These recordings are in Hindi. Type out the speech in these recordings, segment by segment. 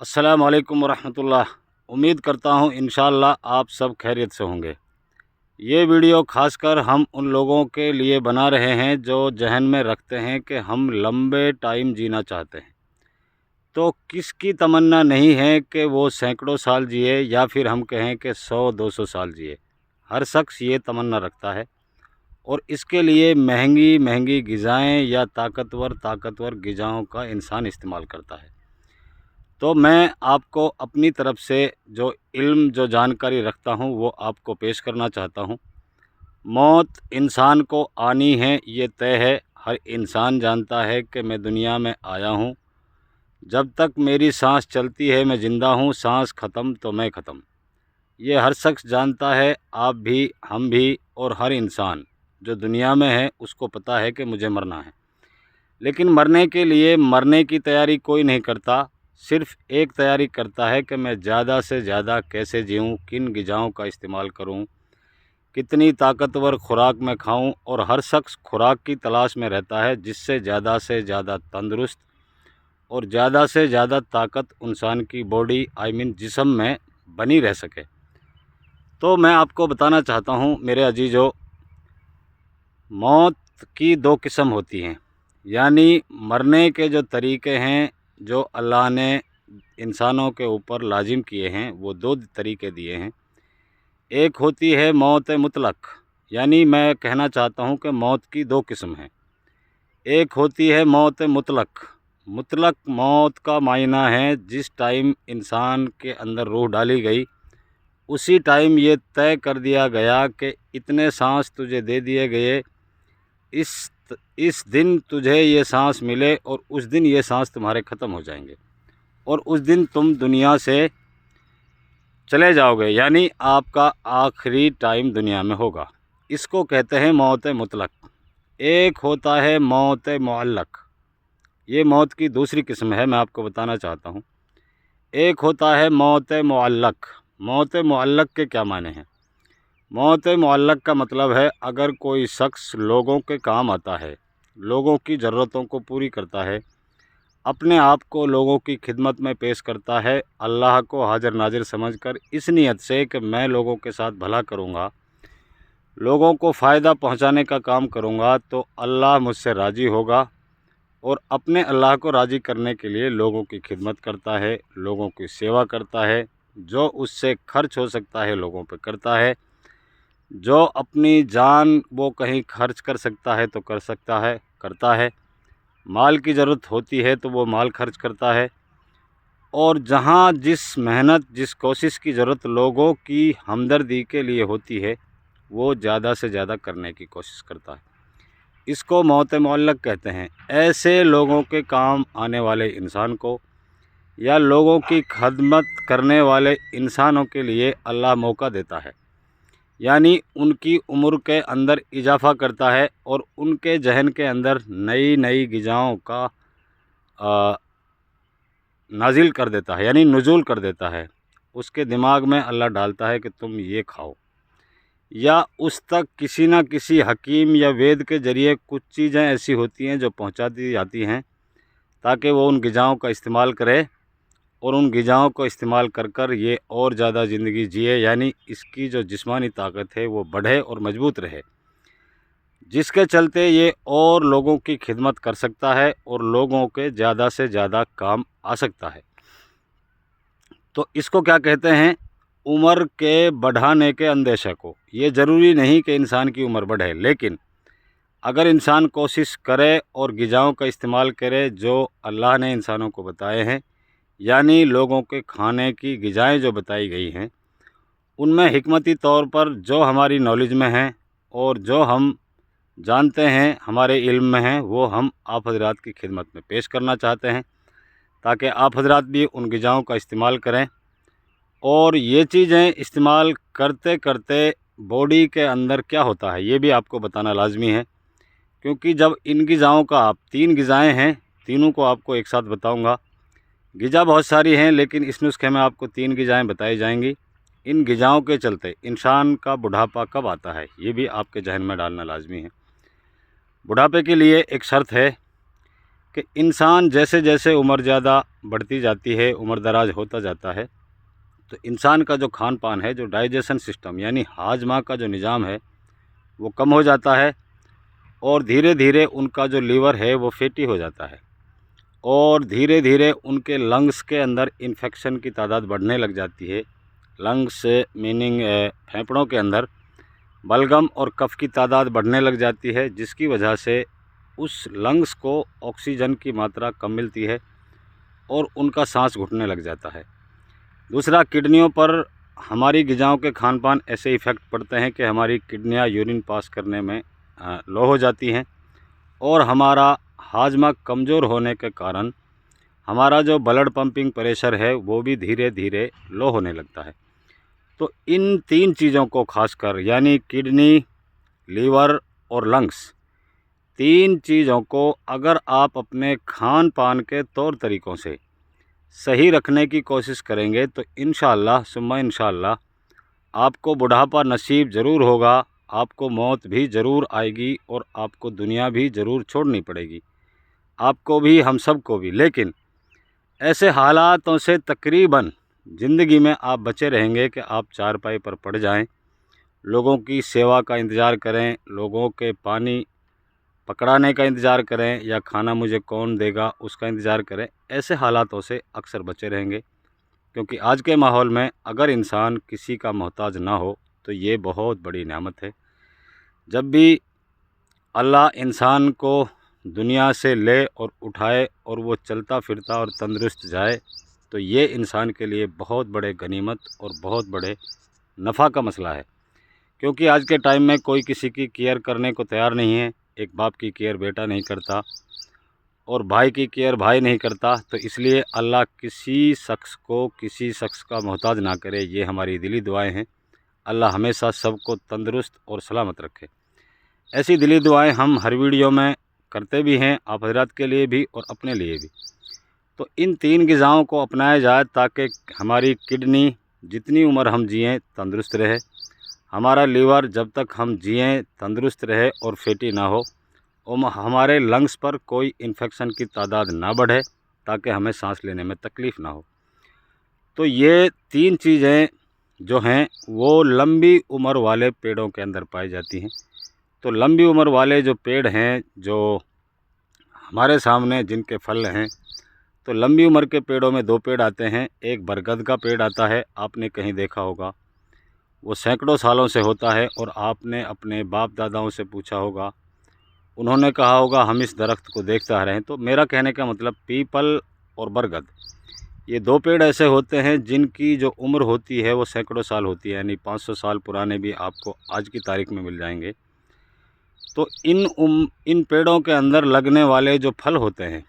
अस्सलामु अलैकुम वरहमतुल्लाह। उम्मीद करता हूँ इंशाअल्लाह आप सब खैरियत से होंगे। ये वीडियो खासकर हम उन लोगों के लिए बना रहे हैं जो जहन में रखते हैं कि हम लंबे टाइम जीना चाहते हैं। तो किसकी तमन्ना नहीं है कि वो सैकड़ों साल जिए या फिर हम कहें कि 100-200 साल जिए। हर शख्स ये तमन्ना रखता है और इसके लिए महंगी महंगी ग़िज़ाएँ या ताकतवर ग़िज़ाओं का इंसान इस्तेमाल करता है। तो मैं आपको अपनी तरफ से जो जानकारी रखता हूँ वो आपको पेश करना चाहता हूँ। मौत इंसान को आनी है, ये तय है। हर इंसान जानता है कि मैं दुनिया में आया हूँ। जब तक मेरी सांस चलती है मैं ज़िंदा हूँ, सांस ख़त्म तो मैं ख़त्म। ये हर शख्स जानता है, आप भी, हम भी और हर इंसान जो दुनिया में है उसको पता है कि मुझे मरना है। लेकिन मरने के लिए मरने की तैयारी कोई नहीं करता, सिर्फ़ एक तैयारी करता है कि मैं ज़्यादा से ज़्यादा कैसे जीऊँ, किन ग़िज़ाओं का इस्तेमाल करूँ, कितनी ताकतवर खुराक मैं खाऊँ। और हर शख्स खुराक की तलाश में रहता है जिससे ज़्यादा से ज़्यादा तंदुरुस्त और ज़्यादा से ज़्यादा ताकत इंसान की बॉडी जिस्म में बनी रह सके। तो मैं आपको बताना चाहता हूँ मेरे अजीज़ों, मौत की दो किस्म होती हैं। यानी मरने के जो तरीक़े हैं जो अल्लाह ने इंसानों के ऊपर लाजिम किए हैं वो दो तरीक़े दिए हैं। एक होती है मौत मुतलक, यानी मैं कहना चाहता हूँ कि मौत की दो किस्म हैं। एक होती है मौत मुतलक। मुतलक मौत का मायना है जिस टाइम इंसान के अंदर रूह डाली गई उसी टाइम ये तय कर दिया गया कि इतने सांस तुझे दे दिए गए, इस दिन तुझे ये सांस मिले और उस दिन ये सांस तुम्हारे ख़त्म हो जाएंगे और उस दिन तुम दुनिया से चले जाओगे, यानी आपका आखिरी टाइम दुनिया में होगा। इसको कहते हैं मौत मुतलक। एक होता है मौत मुअल्लक, ये मौत की दूसरी किस्म है, मैं आपको बताना चाहता हूँ। एक होता है मौत मुअल्लक। मौत मुअल्लक के क्या माने हैं? मौत मुअल्लक का मतलब है अगर कोई शख्स लोगों के काम आता है, लोगों की ज़रूरतों को पूरी करता है, अपने आप को लोगों की खिदमत में पेश करता है, अल्लाह को हाजिर नाजिर समझकर इस नियत से कि मैं लोगों के साथ भला करूँगा, लोगों को फ़ायदा पहुँचाने का काम करूँगा, तो अल्लाह मुझसे राज़ी होगा। और अपने अल्लाह को राज़ी करने के लिए लोगों की खिदमत करता है, लोगों की सेवा करता है, जो उससे खर्च हो सकता है लोगों पे करता है, जो अपनी जान वो कहीं खर्च कर सकता है तो कर सकता है, करता है, माल की ज़रूरत होती है तो वो माल खर्च करता है। और जहाँ जिस मेहनत जिस कोशिश की ज़रूरत लोगों की हमदर्दी के लिए होती है वो ज़्यादा से ज़्यादा करने की कोशिश करता है। इसको मौत मुअल्लक कहते हैं। ऐसे लोगों के काम आने वाले इंसान को या लोगों की खदमत करने वाले इंसानों के लिए अल्लाह मौका देता है, यानी उनकी उम्र के अंदर इजाफ़ा करता है और उनके जहन के अंदर नई नई ग़िज़ाओं का नाजिल कर देता है, यानी नुज़ूल कर देता है। उसके दिमाग में अल्लाह डालता है कि तुम ये खाओ, या उस तक किसी न किसी हकीम या वेद के ज़रिए कुछ चीज़ें ऐसी होती हैं जो पहुंचा दी जाती हैं ताकि वो उन ग़िज़ाओं का इस्तेमाल करे और उन ग़िज़ाओं को इस्तेमाल कर कर ये और ज़्यादा ज़िंदगी जिए, यानी इसकी जो जिस्मानी ताकत है वो बढ़े और मजबूत रहे, जिसके चलते ये और लोगों की खिदमत कर सकता है और लोगों के ज़्यादा से ज़्यादा काम आ सकता है। तो इसको क्या कहते हैं? उम्र के बढ़ाने के अंदेशे को। ये ज़रूरी नहीं कि इंसान की उम्र बढ़े, लेकिन अगर इंसान कोशिश करे और ग़िज़ाओं का इस्तेमाल करे जो अल्लाह ने इंसानों को बताए हैं, यानी लोगों के खाने की ग़िज़ाएँ जो बताई गई हैं उनमें हिकमती तौर पर जो हमारी नॉलेज में हैं और जो हम जानते हैं हमारे इल्म में हैं, वो हम आप हज़रात की खिदमत में पेश करना चाहते हैं ताकि आप हज़रात भी उन ग़िज़ाओं का इस्तेमाल करें। और ये चीज़ें इस्तेमाल करते करते बॉडी के अंदर क्या होता है ये भी आपको बताना लाज़मी है, क्योंकि जब इन ग़िज़ाओं का आप 3 ग़िज़ाएँ हैं, तीनों को आपको एक साथ बताऊंगा। ग़िज़ा बहुत सारी हैं लेकिन इस नुस्खे में आपको 3 ग़िज़ाएँ बताई जाएंगी। इन ग़िज़ाओं के चलते इंसान का बुढ़ापा कब आता है ये भी आपके जहन में डालना लाज़मी है। बुढ़ापे के लिए एक शर्त है कि इंसान जैसे जैसे उम्र ज़्यादा बढ़ती जाती है, उम्र दराज होता जाता है, तो इंसान का जो खान पान है, जो डाइजेशन सिस्टम यानी हाजमा का जो निज़ाम है वो कम हो जाता है और धीरे धीरे उनका जो लीवर है वो फैटी हो जाता है और धीरे धीरे उनके लंग्स के अंदर इन्फेक्शन की तादाद बढ़ने लग जाती है। लंग्स मीनिंग फेफड़ों के अंदर बलगम और कफ की तादाद बढ़ने लग जाती है, जिसकी वजह से उस लंग्स को ऑक्सीजन की मात्रा कम मिलती है और उनका सांस घुटने लग जाता है। दूसरा, किडनियों पर हमारी ग़िज़ाओं के खान पान ऐसे इफ़ेक्ट पड़ते हैं कि हमारी किडनियाँ यूरिन पास करने में लो हो जाती हैं और हमारा हाजमा कमज़ोर होने के कारण हमारा जो ब्लड पंपिंग प्रेशर है वो भी धीरे धीरे लो होने लगता है। तो इन 3 चीज़ों को खासकर यानी किडनी, लीवर और लंग्स, 3 चीज़ों को अगर आप अपने खान पान के तौर तरीक़ों से सही रखने की कोशिश करेंगे तो इंशाअल्लाह सुम्मा इंशाअल्लाह आपको बुढ़ापा नसीब ज़रूर होगा, आपको मौत भी ज़रूर आएगी और आपको दुनिया भी ज़रूर छोड़नी पड़ेगी, आपको भी हम सब को भी। लेकिन ऐसे हालातों से तकरीबन ज़िंदगी में आप बचे रहेंगे कि आप चारपाई पर पड़ जाएं, लोगों की सेवा का इंतज़ार करें, लोगों के पानी पकड़ाने का इंतज़ार करें या खाना मुझे कौन देगा उसका इंतज़ार करें। ऐसे हालातों से अक्सर बचे रहेंगे, क्योंकि आज के माहौल में अगर इंसान किसी का मोहताज ना हो तो ये बहुत बड़ी नेमत है। जब भी अल्लाह इंसान को दुनिया से ले और उठाए और वो चलता फिरता और तंदुरुस्त जाए तो ये इंसान के लिए बहुत बड़े गनीमत और बहुत बड़े नफ़ा का मसला है, क्योंकि आज के टाइम में कोई किसी की केयर करने को तैयार नहीं है। एक बाप की केयर बेटा नहीं करता और भाई की केयर भाई नहीं करता, तो इसलिए अल्लाह किसी शख्स का मोहताज ना करे, ये हमारी दिली दुआएं हैं। अल्लाह हमेशा सबको तंदुरुस्त और सलामत रखे। ऐसी दिली दुआएं हम हर वीडियो में करते भी हैं, आप हजरात के लिए भी और अपने लिए भी। तो इन 3 ग़िज़ाओं को अपनाया जाए ताकि हमारी किडनी जितनी उम्र हम जिएँ तंदुरुस्त रहे, हमारा लीवर जब तक हम जिएँ तंदुरुस्त रहे और फैटी ना हो, और हमारे लंग्स पर कोई इन्फेक्शन की तादाद ना बढ़े ताकि हमें सांस लेने में तकलीफ़ ना हो। तो ये 3 चीज़ें जो हैं वो लंबी उम्र वाले पेड़ों के अंदर पाई जाती हैं। तो लंबी उम्र वाले जो पेड़ हैं, जो हमारे सामने जिनके फल हैं, तो लंबी उम्र के पेड़ों में 2 पेड़ आते हैं। एक बरगद का पेड़ आता है, आपने कहीं देखा होगा, वो सैकड़ों सालों से होता है और आपने अपने बाप दादाओं से पूछा होगा, उन्होंने कहा होगा हम इस दरख्त को देखते आ रहे हैं। तो मेरा कहने का मतलब पीपल और बरगद, ये 2 पेड़ ऐसे होते हैं जिनकी जो उम्र होती है वो सैकड़ों साल होती है, यानी 500 साल पुराने भी आपको आज की तारीख में मिल जाएंगे। तो इन पेड़ों के अंदर लगने वाले जो फल होते हैं,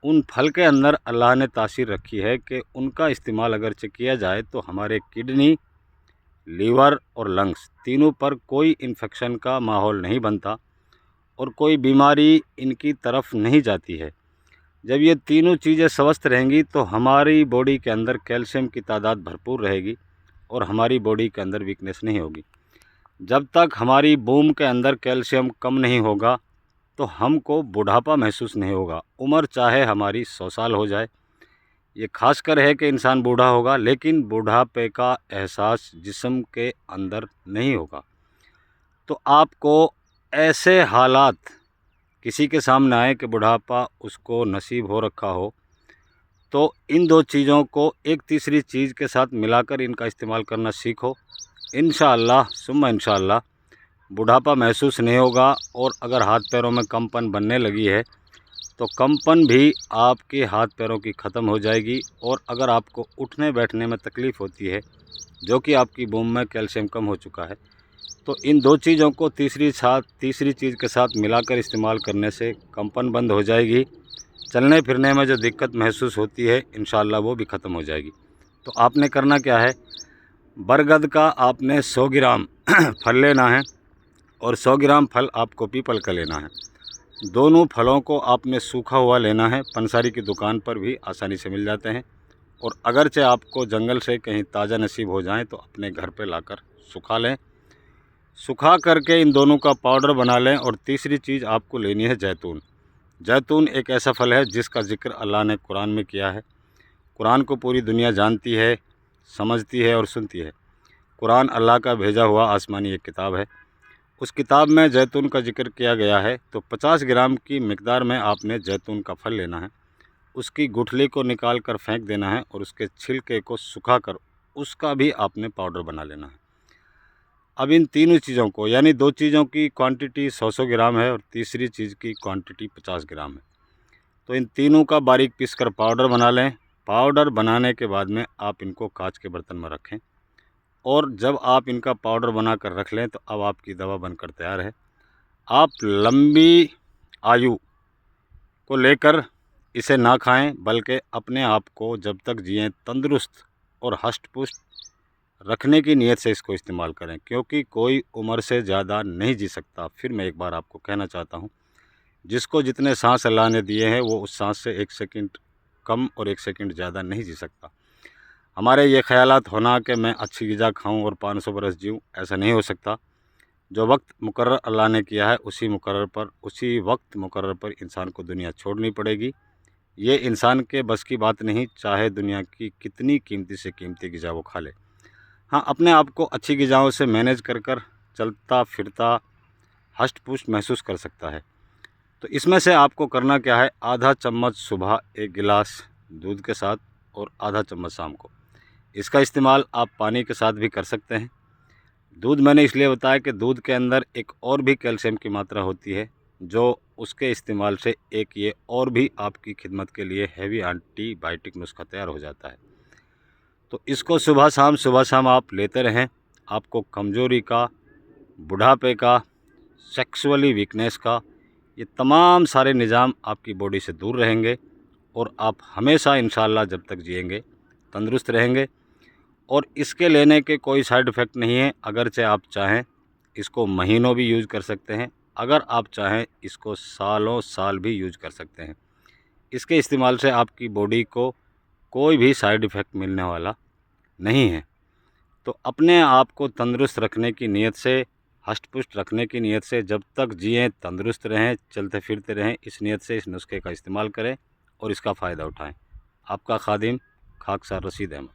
उन फल के अंदर अल्लाह ने तासीर रखी है कि उनका इस्तेमाल अगरचे किया जाए तो हमारे किडनी, लीवर और लंग्स तीनों पर कोई इन्फेक्शन का माहौल नहीं बनता और कोई बीमारी इनकी तरफ नहीं जाती है। जब ये तीनों चीज़ें स्वस्थ रहेंगी तो हमारी बॉडी के अंदर कैल्शियम की तादाद भरपूर रहेगी और हमारी बॉडी के अंदर वीकनेस नहीं होगी। जब तक हमारी बूम के अंदर कैल्शियम कम नहीं होगा तो हमको बुढ़ापा महसूस नहीं होगा। उम्र चाहे हमारी 100 साल हो जाए, ये खासकर है कि इंसान बूढ़ा होगा, लेकिन बुढ़ापे का एहसास जिस्म के अंदर नहीं होगा। तो आपको ऐसे हालात किसी के सामने आए कि बुढ़ापा उसको नसीब हो रखा हो, तो इन 2 चीज़ों को एक तीसरी चीज़ के साथ मिलाकर इनका इस्तेमाल करना सीखो। इंशाअल्लाह सुम्मा इंशाअल्लाह बुढ़ापा महसूस नहीं होगा। और अगर हाथ पैरों में कंपन बनने लगी है तो कंपन भी आपके हाथ पैरों की ख़त्म हो जाएगी। और अगर आपको उठने बैठने में तकलीफ़ होती है, जो कि आपकी बूम में कैल्शियम कम हो चुका है, तो इन 2 चीज़ों को तीसरी चीज़ के साथ मिलाकर इस्तेमाल करने से कंपन बंद हो जाएगी। चलने फिरने में जो दिक्कत महसूस होती है इंशाअल्लाह वो भी ख़त्म हो जाएगी। तो आपने करना क्या है, बरगद का आपने 100 ग्राम फल लेना है और 100 ग्राम फल आपको पीपल का लेना है। दोनों फलों को आपने सूखा हुआ लेना है, पंसारी की दुकान पर भी आसानी से मिल जाते हैं। और अगरचे आपको जंगल से कहीं ताज़ा नसीब हो जाएं तो अपने घर पे लाकर सुखा लें, सुखा करके इन दोनों का पाउडर बना लें। और तीसरी चीज़ आपको लेनी है जैतून। जैतून एक ऐसा फल है जिसका जिक्र अल्लाह ने कुरान में किया है। कुरान को पूरी दुनिया जानती है, समझती है और सुनती है। कुरान अल्लाह का भेजा हुआ आसमानी एक किताब है। उस किताब में जैतून का जिक्र किया गया है। तो 50 ग्राम की मिकदार में आपने जैतून का फल लेना है, उसकी गुठली को निकाल कर फेंक देना है और उसके छिलके को सुखाकर उसका भी आपने पाउडर बना लेना है। अब इन तीनों चीज़ों को, यानी दो चीज़ों की क्वांटिटी 100 ग्राम है और तीसरी चीज़ की क्वांटिटी 50 ग्राम है। तो इन तीनों का बारीक पीस कर पाउडर बना लें। पाउडर बनाने के बाद में आप इनको कांच के बर्तन में रखें और जब आप इनका पाउडर बना कर रख लें तो अब आपकी दवा बनकर तैयार है। आप लंबी आयु को लेकर इसे ना खाएं, बल्कि अपने आप को जब तक जिएं तंदुरुस्त और हष्ट पुष्ट रखने की नीयत से इसको इस्तेमाल करें, क्योंकि कोई उम्र से ज़्यादा नहीं जी सकता। फिर मैं एक बार आपको कहना चाहता हूँ, जिसको जितने सांस अल्लाह ने दिए हैं वो उस सांस से 1 सेकंड कम और 1 सेकंड ज़्यादा नहीं जी सकता। हमारे ये ख्यालात होना कि मैं अच्छी ग़िज़ा खाऊं और 500 बरस जीऊं, ऐसा नहीं हो सकता। जो वक्त मुकर्रर अल्लाह ने किया है उसी वक्त मुकर्रर पर इंसान को दुनिया छोड़नी पड़ेगी। ये इंसान के बस की बात नहीं, चाहे दुनिया की कितनी कीमती से कीमती ग़िज़ा वो खा ले। हाँ, अपने आप को अच्छी ग़िज़ाओं से मैनेज कर कर चलता फिरता हष्ट पुष्ट महसूस कर सकता है। तो इसमें से आपको करना क्या है, आधा चम्मच सुबह 1 गिलास दूध के साथ और आधा चम्मच शाम को। इसका इस्तेमाल आप पानी के साथ भी कर सकते हैं। दूध मैंने इसलिए बताया कि दूध के अंदर एक और भी कैल्शियम की मात्रा होती है, जो उसके इस्तेमाल से एक ये और भी आपकी खिदमत के लिए हैवी एंटीबायोटिक नुस्खा तैयार हो जाता है। तो इसको सुबह शाम आप लेते रहें। आपको कमज़ोरी का, बुढ़ापे का, सेक्सुअली वीकनेस का, ये तमाम सारे निज़ाम आपकी बॉडी से दूर रहेंगे और आप हमेशा इंशाअल्लाह जब तक जिएंगे तंदुरुस्त रहेंगे। और इसके लेने के कोई साइड इफ़ेक्ट नहीं है। अगरचे आप चाहें इसको महीनों भी यूज़ कर सकते हैं, अगर आप चाहें इसको सालों साल भी यूज़ कर सकते हैं। इसके इस्तेमाल से आपकी बॉडी को कोई भी साइड इफ़ेक्ट मिलने वाला नहीं है। तो अपने आप को तंदुरुस्त रखने की नीयत से, हष्ट पुष्ट रखने की नीयत से, जब तक जिएँ तंदुरुस्त रहें, चलते फिरते रहें, इस नीयत से इस नुस्खे का इस्तेमाल करें और इसका फ़ायदा उठाएँ। आपका खादिम खाकसार रशीद अहमद।